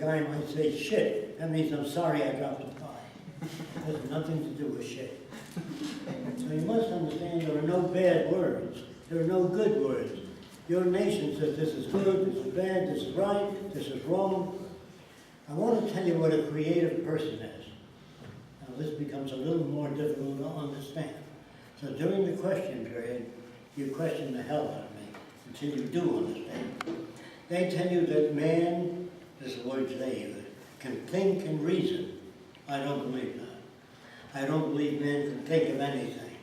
guy might say shit, that means I'm sorry I dropped a pie. It has nothing to do with shit. So you must understand there are no bad words. There are no good words. Your nation says this is good, this is bad, this is right, this is wrong. I want to tell you what a creative person is. Now this becomes a little more difficult to understand. So during the question period, you question the hell out of me until you do understand. They tell you that man, this is the words they use, can think and reason. I don't believe that. I don't believe man can think of anything.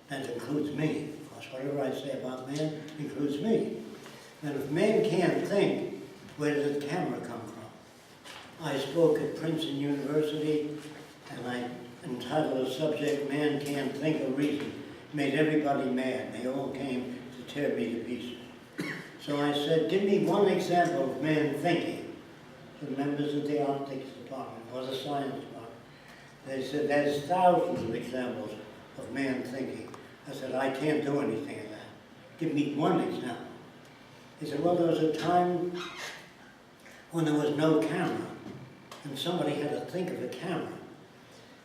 That includes me. Of course, whatever I say about man includes me. And if man can't think, where did the camera come from? I spoke at Princeton University, and I entitled the subject, Man Can't Think or Reason. Made everybody mad. They all came to tear me to pieces. So I said, give me one example of man thinking. The members of the optics department or the science department. They said, there's thousands of examples of man thinking. I said, I can't do anything of that. Give me one example. He said, well, there was a time when there was no camera, and somebody had to think of a camera.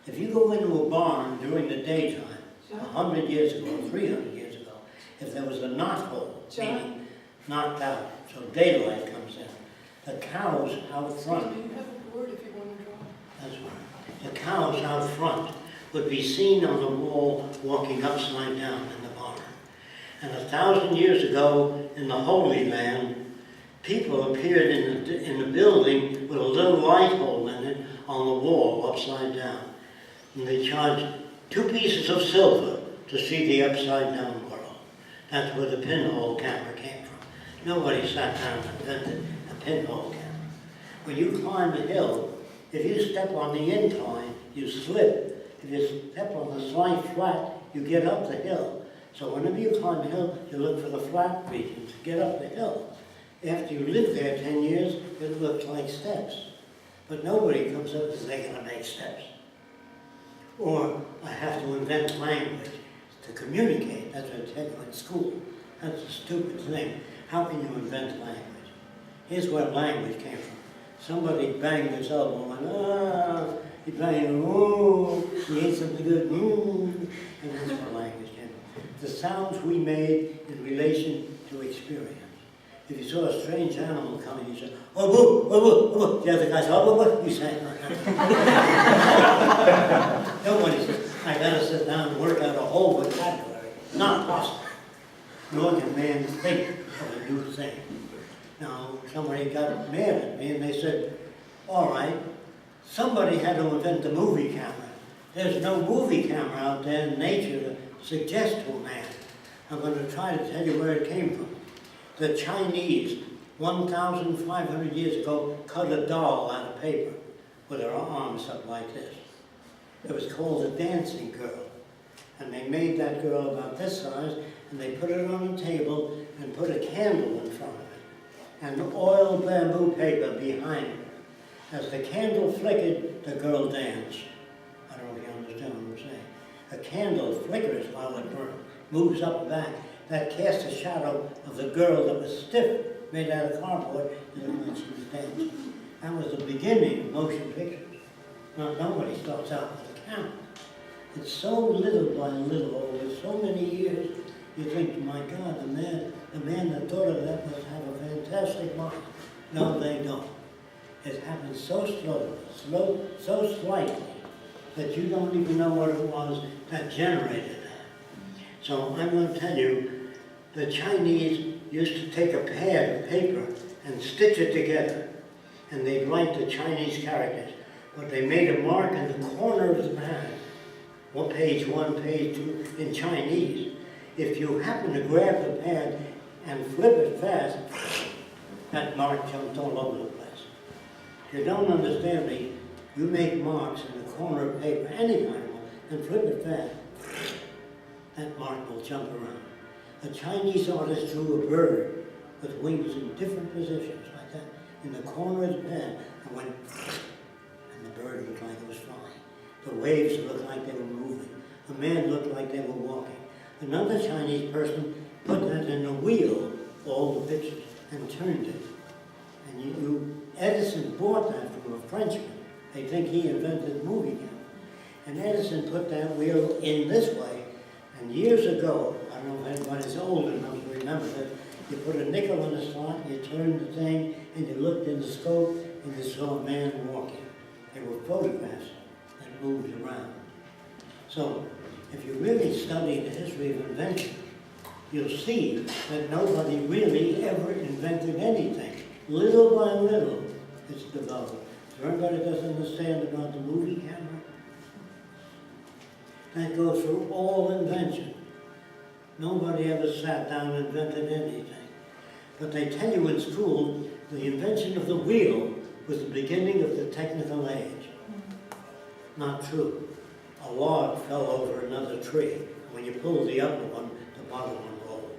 If you go into a barn during the daytime, 100 years ago, 300 years ago, if there was a knothole, meaning knocked out, so daylight comes in, the cows out front, You have a word if you want to draw. that's right, the cows out front would be seen on the wall walking upside down in the barn. And 1,000 years ago in the Holy Land, people appeared in the building with a little light hole in it on the wall upside down. And they charged 2 pieces of silver to see the upside down world. That's where the pinhole camera came from. Nobody sat down and invented a pinhole camera. When you climb a hill, if you step on the incline, you slip. If you step on the slight flat, you get up the hill. So whenever you climb a hill, you look for the flat region to get up the hill. After you live there 10 years, it looks like steps. But nobody comes up and says they're going to make steps. Or I have to invent language to communicate. That's what I take in school. That's a stupid thing. How can you invent language? Here's where language came from. Somebody banged his elbow and went, ah, he banged, oh, he ate something good, and that's where language came from. The sounds we made in relation to experience. If you saw a strange animal coming, you said, oh, boo, oh, boo, oh, boo. The other guy said, oh, boo, boo. You say, nobody says, I gotta sit down and work out a whole vocabulary. Not possible. Nor can man think of a new thing. Now, somebody got mad at me and they said, all right, somebody had to invent the movie camera. There's no movie camera out there in nature to suggest to a man. I'm going to try to tell you where it came from. The Chinese, 1,500 years ago, cut a doll out of paper with her arms up like this. It was called a dancing girl. And they made that girl about this size, and they put it on a table and put a candle in front of it, and oiled bamboo paper behind her. As the candle flickered, the girl danced. I don't know if you understand what I'm saying. A candle flickers while it burns, moves up and back. That casts a shadow of the girl that was stiff, made out of cardboard, and when she was dancing. That was the beginning of motion pictures. Now, nobody starts out with a camera. It's so little by little, over so many years, you think, my God, the man that thought of that must have a fantastic mind. No, they don't. It happens so slowly, so slightly, that you don't even know what it was that generated that. So I'm going to tell you, the Chinese used to take a pad of paper and stitch it together, and they'd write the Chinese characters. But they made a mark in the corner of the pad, page 1, page 2, in Chinese. If you happen to grab the pad and flip it fast, that mark jumps all over the place. If you don't understand me, you make marks in the corner of paper, any kind of one, and flip it fast, that mark will jump around. A Chinese artist drew a bird with wings in different positions, like that, in the corner of the pad, and went, and the bird looked like it was flying. The waves looked like they were moving. The man looked like they were walking. Another Chinese person put that in a wheel, all the pictures, and turned it. And Edison's bought that from a Frenchman. They think he invented the movie camera. And Edison put that wheel in this way, and years ago, I don't know if anybody's old enough to remember that, you put a nickel in the slot, you turned the thing, and you looked in the scope, and you saw a man walking. They were photographs that moved around. So, if you really study the history of invention, you'll see that nobody really ever invented anything. Little by little, it's developed. So everybody doesn't understand about the movie camera? That goes through all invention. Nobody ever sat down and invented anything. But they tell you in school, the invention of the wheel was the beginning of the technical age. Not true. A log fell over another tree. When you pulled the upper one, the bottom one rolled.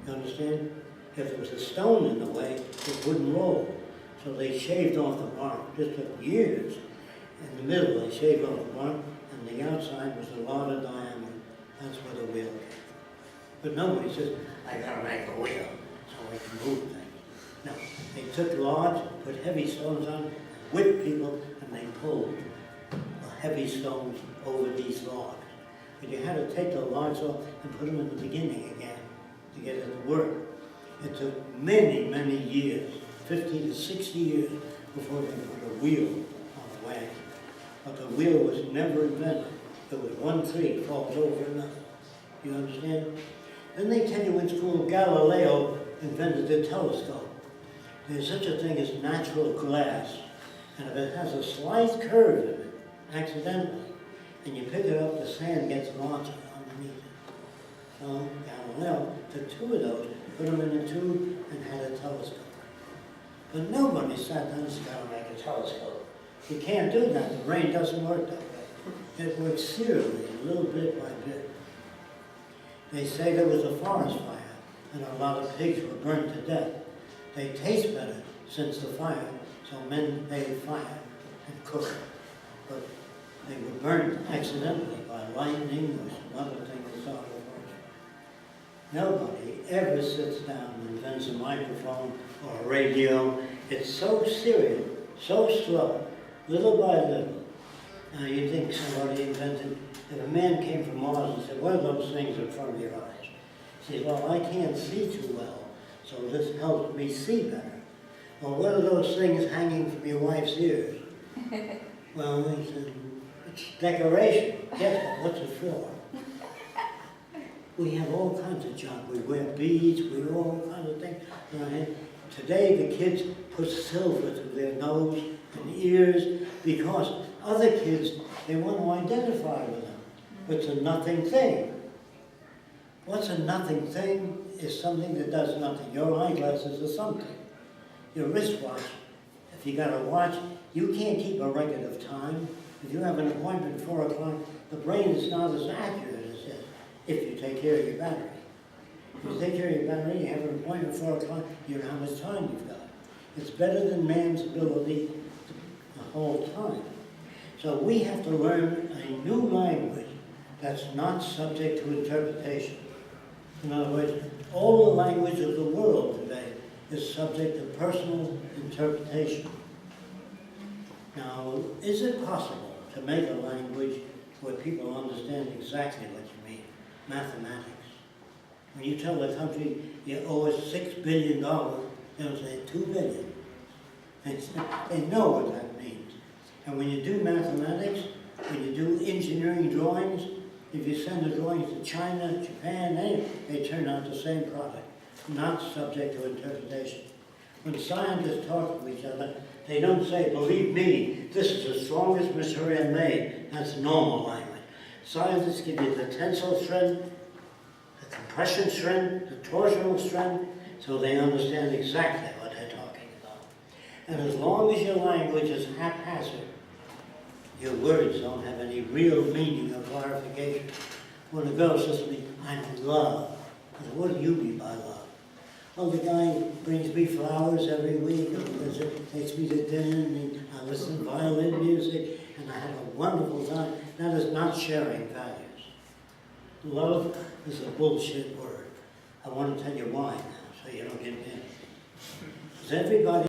You understand? If there was a stone in the way, it wouldn't roll. So they shaved off the bark. Just took years. In the middle, they shaved off the bark, and the outside was a lot of diameter. That's where the wheel came from. But nobody says, I gotta make a wheel so I can move things. No, they took logs, put heavy stones on, whipped people, and they pulled heavy stones over these logs. But you had to take the logs off and put them in the beginning again to get it to work. It took many, many years, 50 to 60 years, before they put a wheel on the wagon. But the wheel was never invented. It was one tree falls over another. You understand? Then they tell you in school Galileo invented the telescope. There's such a thing as natural glass, and if it has a slight curve in it, accidentally, and you pick it up, the sand gets launched underneath it. So Galileo took two of those, put them in a tube, and had a telescope. But nobody sat down and said, "Gotta make a telescope." You can't do that. The brain doesn't work that way. It works serially, a little bit by bit. They say there was a forest fire, and a lot of pigs were burned to death. They taste better since the fire, so men made fire and cooked. But they were burned accidentally by lightning or some other thing that saw the forest. Nobody ever sits down and invents a microphone or a radio. It's so serious, so slow, little by little. Now you think somebody invented, if a man came from Mars and said, "What are those things in front of your eyes?" He said, "Well, I can't see too well, so this helps me see better." "Well, what are those things hanging from your wife's ears?" Well, he said, "It's decoration." "Yes, but what's it for?" We have all kinds of junk. We wear beads, we wear all kinds of things. Right? Today the kids put silver through their nose and ears because other kids, they want to identify with them. It's a nothing thing. What's a nothing thing is something that does nothing. Your eyeglasses are something. Your wristwatch, if you got a watch, you can't keep a record of time. If you have an appointment at 4 o'clock, the brain is not as accurate as this if you take care of your battery. If you take care of your battery, you have an appointment at 4 o'clock, you know how much time you've got. It's better than man's ability the whole time. So we have to learn a new language that's not subject to interpretation. In other words, all the language of the world today is subject to personal interpretation. Now, is it possible to make a language where people understand exactly what you mean? Mathematics. When you tell the country you owe us $6 billion, they'll say $2 billion. They know what that means. And when you do mathematics, when you do engineering drawings, if you send the drawings to China, Japan, they turn out the same product, not subject to interpretation. When scientists talk to each other, they don't say, "Believe me, this is the strongest material made." That's normal language. Scientists give you the tensile strength, the compression strength, the torsional strength, so they understand exactly what they're talking about. And as long as your language is haphazard, your words don't have any real meaning or clarification. When a girl says to me, "I'm in love," I say, "What do you mean by love?" "Oh, the guy brings me flowers every week, and takes me to dinner, and I listen to violin music, and I have a wonderful time." That is not sharing values. Love is a bullshit word. I want to tell you why now, so you don't get mad. Because everybody